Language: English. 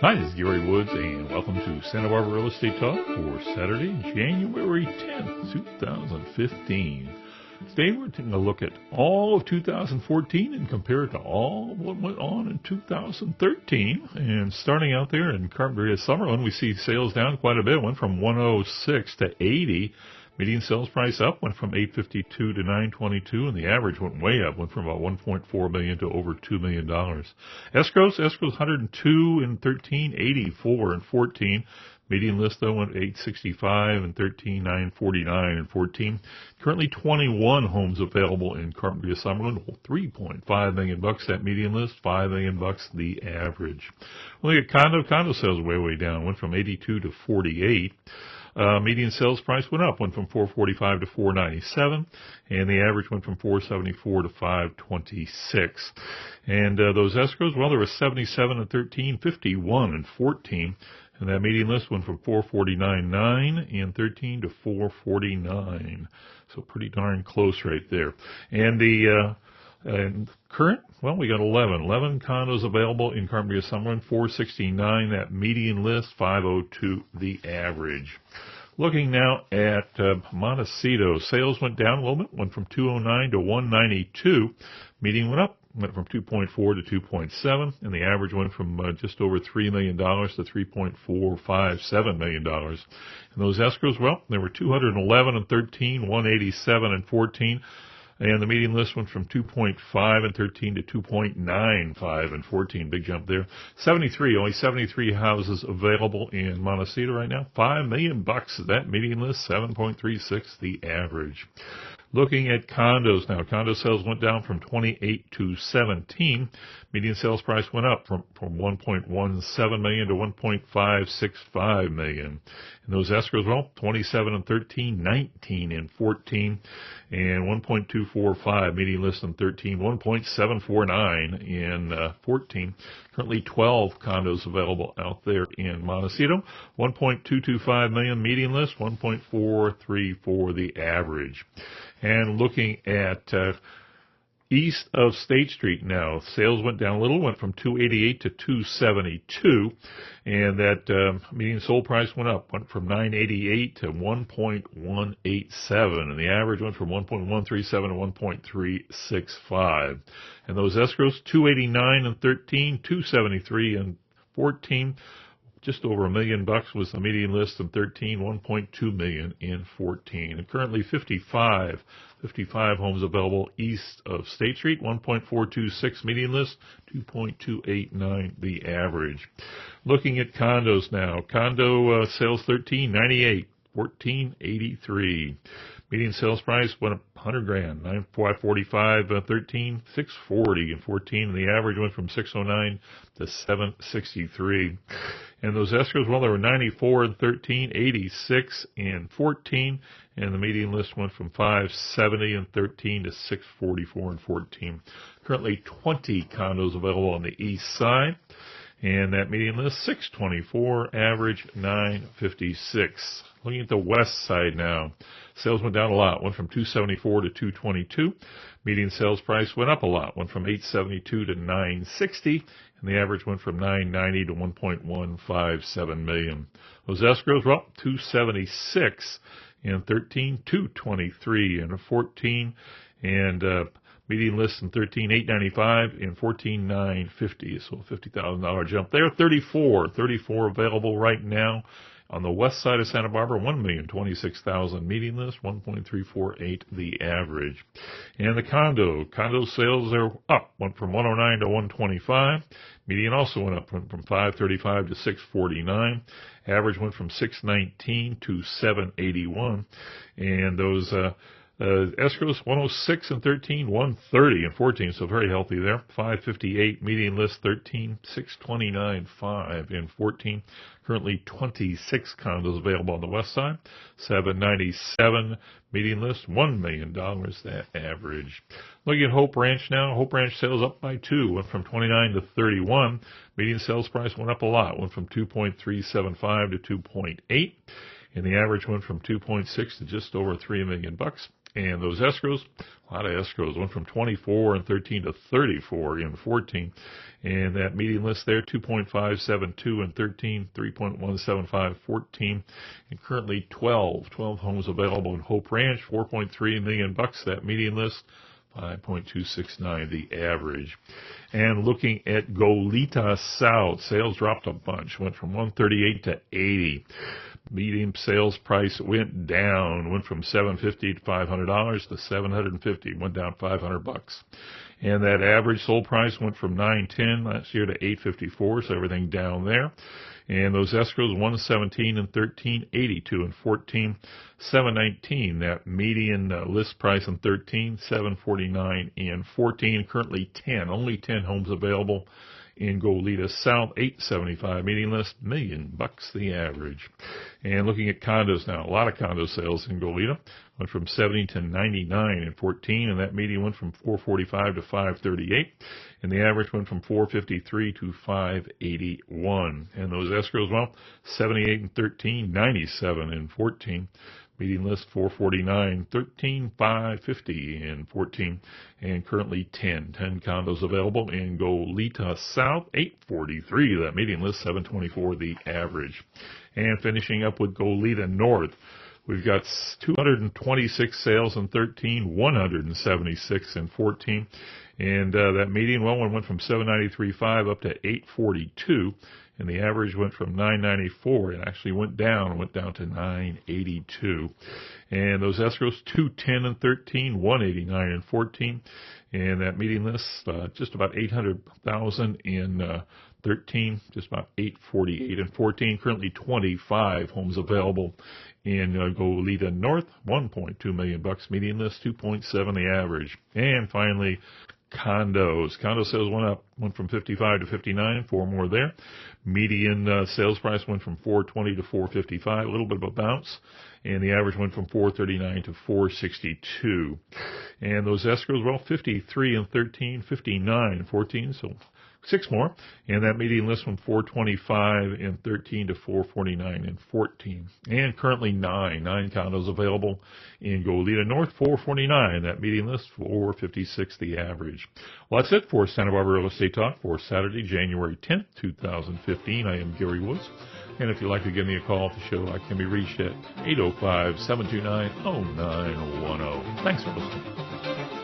Hi, this is Gary Woods, and welcome to Santa Barbara Real Estate Talk for Saturday, January 10th, 2015. Today we're taking a look at all of 2014 and compare it to all of what went on in 2013. And starting out there in Carpinteria, Summerland, we see sales down quite a bit. Went from 106 to 80. Median sales price up, went from 852 to 922, and the average went way up, went from about 1.4 million to over $2 million. Escrows 102 in 13, 84 in 14. Median list though went 865 and 13, 949 and 14. Currently 21 homes available in Carpinteria, Summerland. 3.5 million bucks that median list, $5 million bucks the average. Well, look at condo sales way down, went from 82 to 48. Median sales price went up, went from 445 to 497, and the average went from 474 to 526. And those escrows, well, there were 77 and 13, 51 and 14, and that median list went from 449.9 and 13 to 449. So pretty darn close right there. And the current, well, we got 11 condos available in Carpinteria, Summerland, 469 that median list, 502 the average. Looking now at Montecito, sales went down a little bit, went from 209 to 192. Median went up, went from 2.4 to 2.7, and the average went from just over $3 million to $3.457 million. And those escrows, well, there were 211 and 13, 187 and 14. And the median list went from 2.5 and 13 to 2.95 and 14. Big jump there. Only 73 houses available in Montecito right now. $5 million bucks that median list, 7.36 the average. Looking at condos now, condo sales went down from 28 to 17. Median sales price went up from 1.17 million to 1.565 million. And those escrows, well, 27 and 13, 19 and 14, and 1.245 median list in 13, 1.749 in 14. Currently 12 condos available out there in Montecito. 1.225 million median list, 1.434 the average. And looking at east of State Street now, sales went down a little, went from 288 to 272, and that median sold price went up, went from 988 to 1.187, and the average went from 1.137 to 1.365. And those escrows, 289 and 13, 273 and 14. Just over $1 million bucks was the median list in 13, 1.2 million in 14. And currently 55 homes available east of State Street, 1.426 median list, 2.289 the average. Looking at condos now, condo sales 1398, 1483. Median sales price went up $100,000, 945, 13, 640 and 14, and the average went from 609 to 763. And those escrows, well, there were 94 and 13, 86 and 14, and the median list went from 570 and 13 to 644 and 14. Currently 20 condos available on the east side, and that median list 624, average 956. Looking at the west side now, sales went down a lot, went from 274 to 222. Median sales price went up a lot, went from 872 to 960, and the average went from 990 to 1.157 million. Those escrows were up 276 and 13, 223 and 14, and median list in 13, 895 and 14, 950. So a $50,000 jump there. 34 available right now. On the west side of Santa Barbara, 1,026,000 median list, 1.348 the average. And the condo sales are up, went from 109 to 125. Median also went up, went from 535 to 649. Average went from 619 to 781. And those escrows 106 and 13, 130 and 14, so very healthy there. 558 median list 13, 629, 5 and 14. Currently 26 condos available on the west side. 797 median list, $1 million that average. Looking at Hope Ranch now. Hope Ranch sales up by 2, went from 29 to 31. Median sales price went up a lot, went from 2.375 to 2.8. And the average went from 2.6 to just over $3 million bucks. And those escrows, a lot of escrows, went from 24 in 13 to 34 in 14. And that median list there, 2.572 in 13, 3.175 14, and currently 12 homes available in Hope Ranch, 4.3 million bucks. That median list, 5.269 the average. And looking at Goleta South, sales dropped a bunch, went from 138 to 80. Median sales price went down, went from $750 to $500 to $750, went down $500. And that average sold price went from $910 last year to $854, so everything down there. And those escrows, 117 and 13, 82 and 14, 719. That median list price in 13, 749 and 14. Currently only 10 homes available in Goleta South, 875 median list, $1 million the average. And looking at condos now, a lot of condo sales in Goleta. Went from 70 to 99 in 14, and that median went from 445 to 538, and the average went from 453 to 581. And those escrows, well, 78 and 13, 97 and 14. Median list 449, 13, 550 and 14, and currently 10 condos available in Goleta South, 843. That median list 724 the average. And finishing up with Goleta North, we've got 226 sales in 13, 176 in 14, and that median one went from 793.5 up to 842. And the average went from 994. It actually went down to 982. And those escrows, 210 and 13, 189 and 14. And that median list, just about 800,000 in 13, just about 848 and 14. Currently 25 homes available in Goleta North, 1.2 million bucks. Median list, 2.7 the average. And finally, condos. Condo sales went from 55 to 59, 4 more there. Median sales price went from 420 to 455, a little bit of a bounce. And the average went from 439 to 462. And those escrows, well, 53 and 13, 59 and 14, so 6 more. And that median list from 425 and 13 to 449 and 14. And currently 9 condos available in Goleta North, 449. That median list, 456 the average. Well, that's it for Santa Barbara Real Estate Talk for Saturday, January 10th, 2015. I am Gary Woods. And if you'd like to give me a call at the show, I can be reached at 805-729-0910. Thanks for listening.